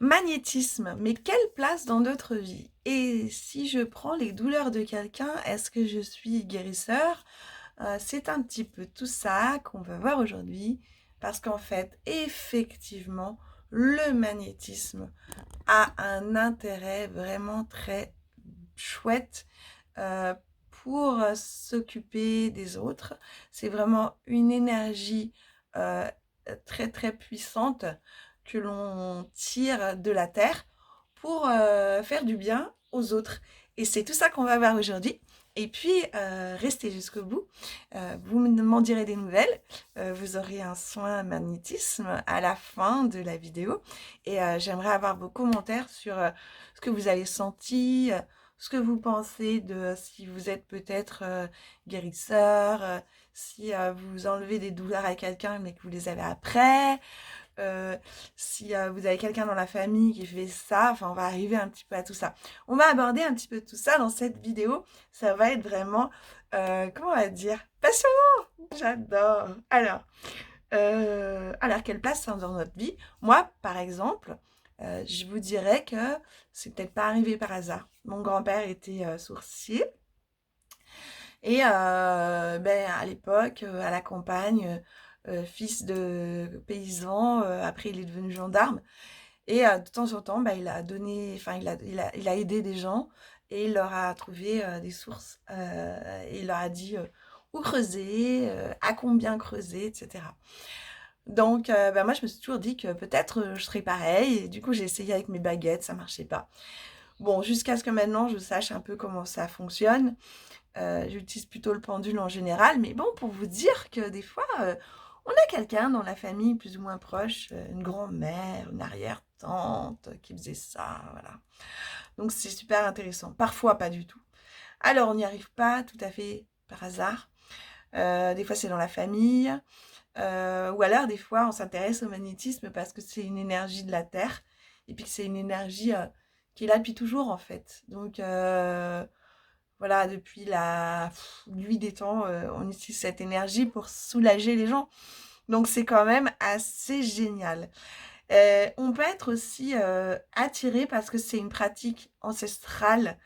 Magnétisme, mais quelle place dans notre vie? Et si je prends les douleurs de quelqu'un, est-ce que je suis guérisseur? C'est un petit peu tout ça qu'on va voir aujourd'hui, parce qu'en fait, effectivement, le magnétisme a un intérêt vraiment très chouette euh, pour s'occuper des autres. C'est vraiment une énergie euh, très très puissante que l'on tire de la terre pour faire du bien aux autres. Et c'est tout ça qu'on va voir aujourd'hui. Et puis, restez jusqu'au bout. Vous m'en direz des nouvelles. Vous aurez un soin magnétisme à la fin de la vidéo. Et j'aimerais avoir vos commentaires sur ce que vous avez senti, ce que vous pensez de si vous êtes peut-être guérisseur, si vous enlevez des douleurs à quelqu'un mais que vous les avez après, euh, si vous avez quelqu'un dans la famille qui fait ça, enfin on va arriver un petit peu à tout ça. On va aborder un petit peu tout ça dans cette vidéo, ça va être vraiment, comment on va dire, passionnant, j'adore. Alors, quelle place ça a dans notre vie? Moi, par exemple, je vous dirais que c'est peut-être pas arrivé par hasard. Mon grand-père était sourcier et ben, à l'époque, à la campagne, fils de paysan, après il est devenu gendarme et de temps en temps, bah, il a donné, enfin il a aidé des gens et il leur a trouvé des sources et il leur a dit où creuser, à combien creuser, etc. Donc, bah, moi, je me suis toujours dit que peut-être je serais pareil. Et du coup, j'ai essayé avec mes baguettes, ça marchait pas. Bon, jusqu'à ce que maintenant, je sache un peu comment ça fonctionne. J'utilise plutôt le pendule en général. Mais bon, pour vous dire que des fois, on a quelqu'un dans la famille plus ou moins proche, une grand-mère, une arrière-tante qui faisait ça. Voilà. Donc, c'est super intéressant. Parfois, pas du tout. Alors, on n'y arrive pas tout à fait par hasard. Des fois, c'est dans la famille. Ou alors, des fois, on s'intéresse au magnétisme parce que c'est une énergie de la Terre et puis que c'est une énergie qui est là depuis toujours, en fait. Donc, voilà, depuis la nuit des temps, on utilise cette énergie pour soulager les gens. Donc, c'est quand même assez génial. On peut être aussi attiré parce que c'est une pratique ancestrale.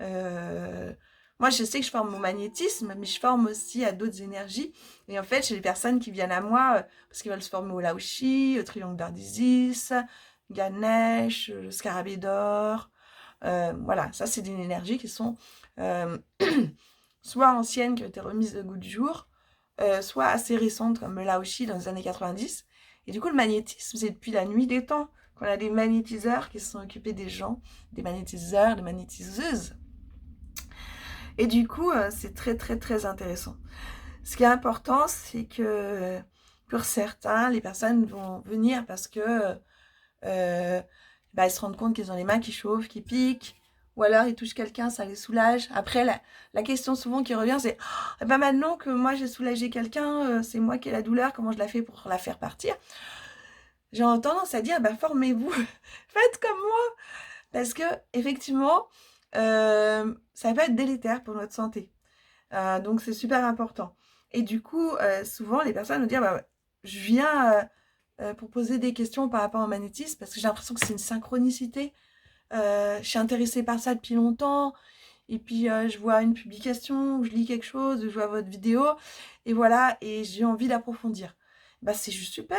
Euh, Moi, je sais que je forme mon magnétisme, mais je forme aussi à d'autres énergies. Et en fait, chez les personnes qui viennent à moi, parce qu'ils veulent se former au Laoshi, au triangle d'Ardésis, Ganesh, le scarabée d'or. Voilà, ça, c'est des énergies qui sont euh, soit anciennes, qui ont été remises au goût du jour, soit assez récentes, comme le Laoshi dans les années 90. Et du coup, le magnétisme, c'est depuis la nuit des temps qu'on a des magnétiseurs qui se sont occupés des gens, des magnétiseurs, des magnétiseuses. Et du coup, c'est très très très intéressant. Ce qui est important, c'est que pour certains, les personnes vont venir parce que bah, ils se rendent compte qu'ils ont les mains qui chauffent, qui piquent, ou alors ils touchent quelqu'un, ça les soulage. Après, la question souvent qui revient, c'est oh, bah maintenant que moi j'ai soulagé quelqu'un, c'est moi qui ai la douleur, comment je la fais pour la faire partir? J'ai tendance à dire, bah formez-vous, faites comme moi, parce que effectivement, ça peut être délétère pour notre santé. Donc c'est super important. Et du coup, souvent les personnes nous disent, bah, ouais, je viens pour poser des questions par rapport au magnétisme parce que j'ai l'impression que c'est une synchronicité. Je suis intéressée par ça depuis longtemps. Et puis je vois une publication, ou je lis quelque chose, je vois votre vidéo, et voilà, et j'ai envie d'approfondir. Bah, c'est juste super.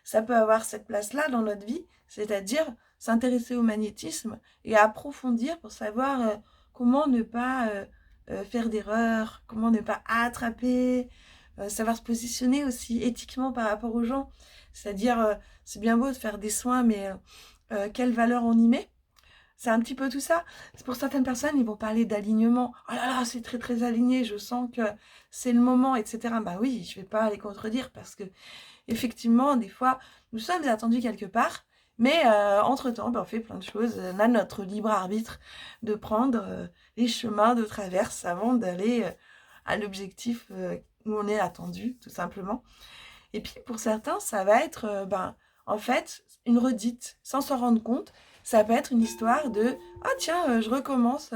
Ça peut avoir cette place-là dans notre vie, c'est-à-dire s'intéresser au magnétisme et approfondir pour savoir comment ne pas faire d'erreurs, comment ne pas attraper, savoir se positionner aussi éthiquement par rapport aux gens. C'est-à-dire, c'est bien beau de faire des soins, mais quelle valeur on y met? C'est un petit peu tout ça. C'est pour certaines personnes, ils vont parler d'alignement. Oh là là, c'est très très aligné, je sens que c'est le moment, etc. Bah oui, je vais pas les contredire parce que effectivement, des fois, nous sommes attendus quelque part, mais entre-temps, bah, on fait plein de choses. On a notre libre arbitre de prendre les chemins de traverse avant d'aller à l'objectif où on est attendu, tout simplement. Et puis pour certains, ça va être ben, en fait une redite, sans s'en rendre compte. Ça peut être une histoire de ah tiens, je recommence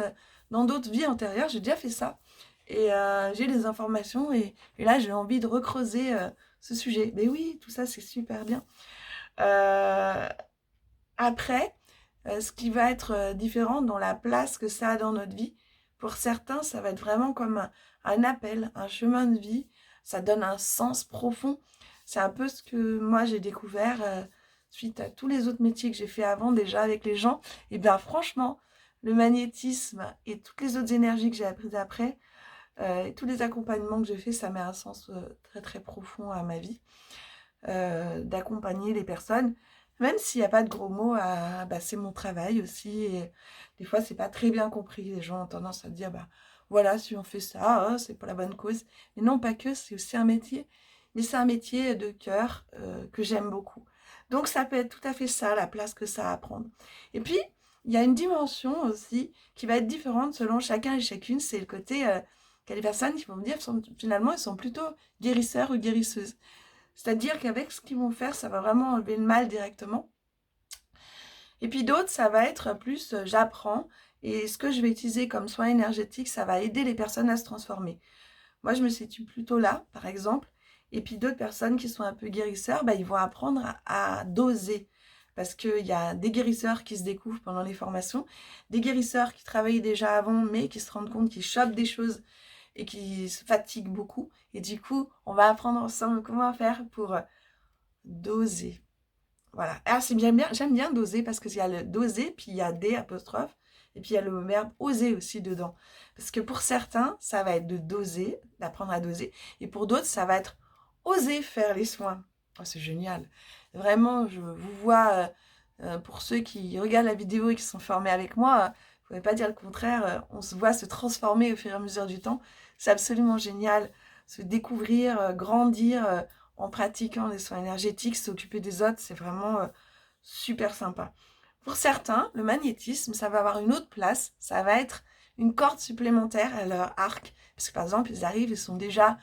dans d'autres vies antérieures, j'ai déjà fait ça. Et j'ai les informations et là j'ai envie de recreuser ce sujet. Mais oui, tout ça c'est super bien. Euh, Après, ce qui va être différent dans la place que ça a dans notre vie, pour certains, ça va être vraiment comme un appel, un chemin de vie. Ça donne un sens profond. C'est un peu ce que moi j'ai découvert suite à tous les autres métiers que j'ai fait avant déjà avec les gens. Et bien franchement, le magnétisme et toutes les autres énergies que j'ai apprises après, et tous les accompagnements que j'ai fait, ça met un sens très très profond à ma vie. D'accompagner les personnes, même s'il n'y a pas de gros mots, bah, c'est mon travail aussi. Et des fois, c'est pas très bien compris. Les gens ont tendance à dire, bah voilà, si on fait ça, c'est pour la bonne cause. Mais non, pas que, c'est aussi un métier. Mais c'est un métier de cœur que j'aime beaucoup. Donc, ça peut être tout à fait ça, la place que ça a à prendre. Et puis, il y a une dimension aussi qui va être différente selon chacun et chacune. C'est le côté qu'il y a des personnes qui vont me dire, finalement, elles sont plutôt guérisseurs ou guérisseuses. C'est-à-dire qu'avec ce qu'ils vont faire, ça va vraiment enlever le mal directement. Et puis d'autres, ça va être plus j'apprends. Et ce que je vais utiliser comme soin énergétique, ça va aider les personnes à se transformer. Moi, je me situe plutôt là, par exemple. Et puis d'autres personnes qui sont un peu guérisseurs, bah, ils vont apprendre à doser. Parce qu'il y a des guérisseurs qui se découvrent pendant les formations, des guérisseurs qui travaillent déjà avant, mais qui se rendent compte qu'ils chopent des choses et qui se fatiguent beaucoup. Et du coup, on va apprendre ensemble comment faire pour doser. Voilà. Ah, j'aime bien doser parce qu'il y a le doser, puis il y a des apostrophes, et puis il y a le verbe oser aussi dedans. Parce que pour certains, ça va être de doser, d'apprendre à doser, et pour d'autres, ça va être oser faire les soins. Oh, c'est génial. Vraiment, je vous vois, pour ceux qui regardent la vidéo et qui sont formés avec moi, vous ne pouvez pas dire le contraire, on se voit se transformer au fur et à mesure du temps. C'est absolument génial. Se découvrir, grandir en pratiquant des soins énergétiques, s'occuper des autres, c'est vraiment super sympa. Pour certains, le magnétisme, ça va avoir une autre place, ça va être une corde supplémentaire à leur arc. Parce que par exemple, ils arrivent, ils sont déjà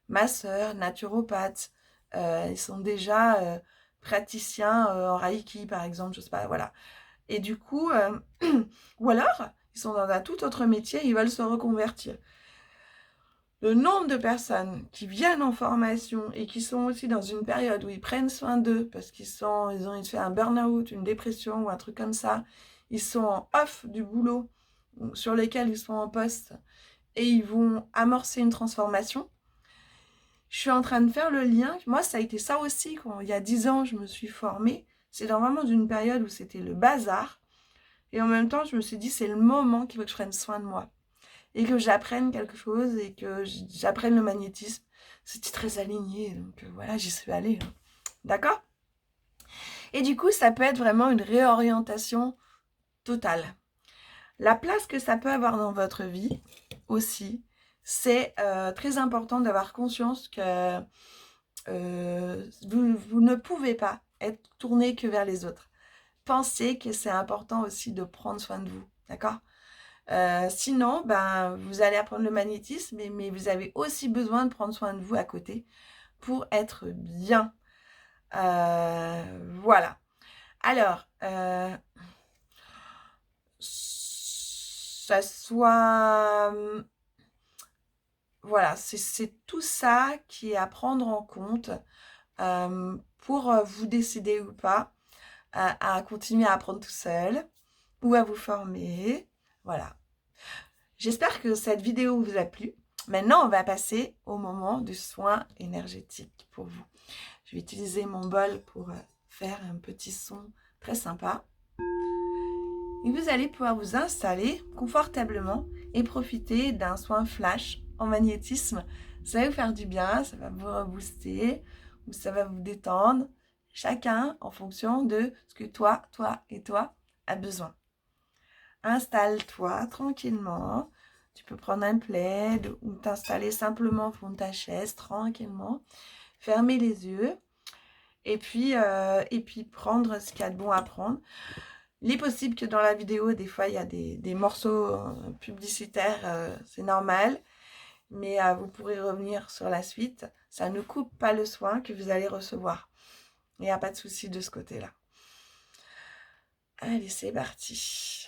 masseurs, naturopathes, ils sont déjà praticiens en Reiki, par exemple, je sais pas, voilà. Et du coup, ou alors, ils sont dans un tout autre métier, ils veulent se reconvertir. Le nombre de personnes qui viennent en formation et qui sont aussi dans une période où ils prennent soin d'eux parce ils ont fait un burn-out, une dépression ou un truc comme ça, ils sont en off du boulot sur lesquels ils sont en poste et ils vont amorcer une transformation. Je suis en train de faire le lien. Moi, ça a été ça aussi quand il y a 10 ans, je me suis formée. C'est dans vraiment une période où c'était le bazar. Et en même temps, je me suis dit, c'est le moment qu'il faut que je prenne soin de moi et que j'apprenne quelque chose et que j'apprenne le magnétisme. C'était très aligné, donc voilà, j'y suis allée. D'accord? Et du coup, ça peut être vraiment une réorientation totale. La place que ça peut avoir dans votre vie aussi, c'est très important d'avoir conscience que vous ne pouvez pas être tourné que vers les autres. Pensez que c'est important aussi de prendre soin de vous, d'accord? Sinon, ben, vous allez apprendre le magnétisme, mais vous avez aussi besoin de prendre soin de vous à côté pour être bien. Voilà. Alors, ça soit... Voilà, c'est tout ça qui est à prendre en compte pour vous décider ou pas à continuer à apprendre tout seul ou à vous former. Voilà. J'espère que cette vidéo vous a plu. Maintenant, on va passer au moment du soin énergétique pour vous. Je vais utiliser mon bol pour faire un petit son très sympa. Et vous allez pouvoir vous installer confortablement et profiter d'un soin flash en magnétisme. Ça va vous faire du bien, ça va vous rebooster ou ça va vous détendre. Chacun en fonction de ce que toi et toi a besoin. Installe-toi tranquillement. Tu peux prendre un plaid ou t'installer simplement au fond de ta chaise tranquillement. Fermer les yeux et puis prendre ce qu'il y a de bon à prendre. Il est possible que dans la vidéo, des fois, il y a des morceaux publicitaires, c'est normal. Mais vous pourrez revenir sur la suite. Ça ne coupe pas le soin que vous allez recevoir. Il n'y a pas de souci de ce côté-là. Allez, c'est parti.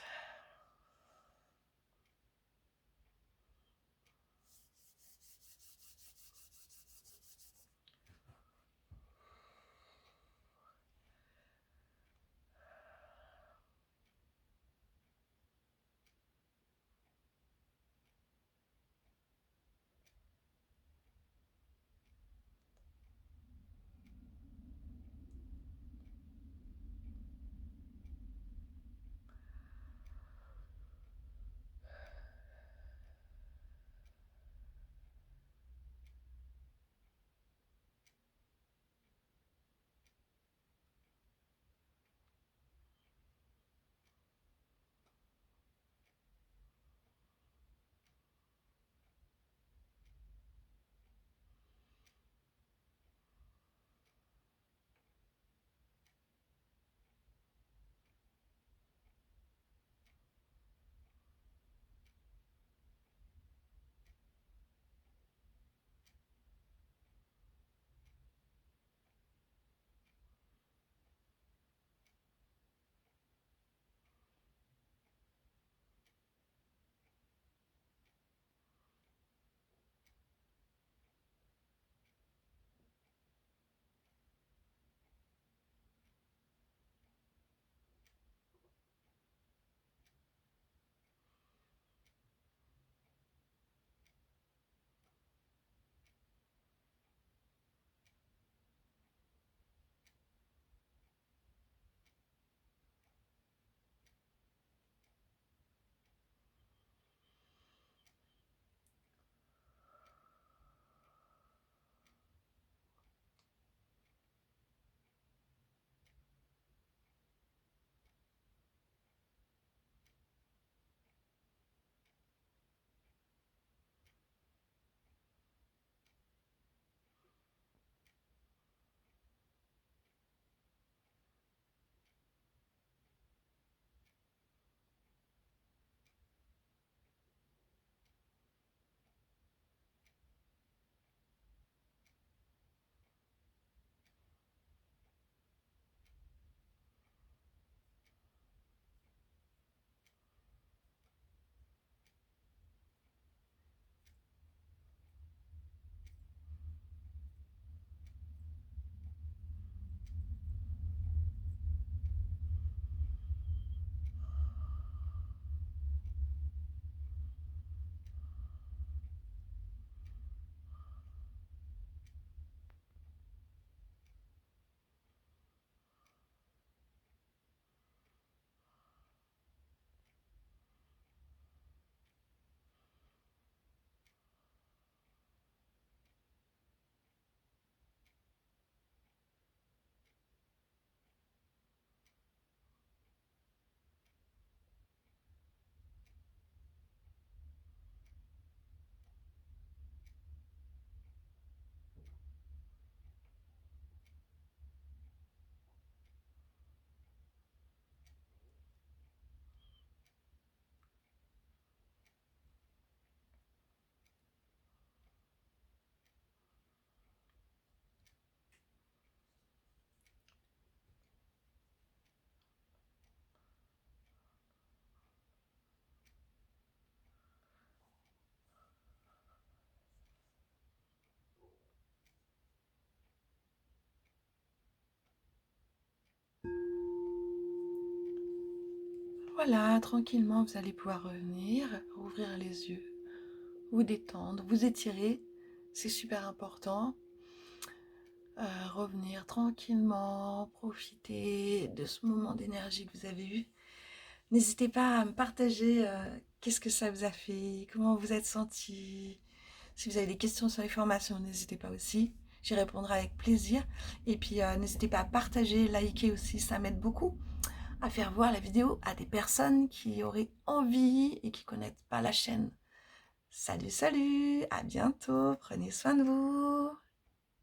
Voilà, tranquillement, vous allez pouvoir revenir, rouvrir les yeux, vous détendre, vous étirer. C'est super important. Revenir tranquillement, profiter de ce moment d'énergie que vous avez eu. N'hésitez pas à me partager qu'est-ce que ça vous a fait, comment vous êtes senti. Si vous avez des questions sur les formations, n'hésitez pas aussi. J'y répondrai avec plaisir. Et puis, n'hésitez pas à partager, liker aussi, ça m'aide beaucoup à faire voir la vidéo à des personnes qui auraient envie et qui ne connaissent pas la chaîne. Salut, salut, à bientôt, prenez soin de vous.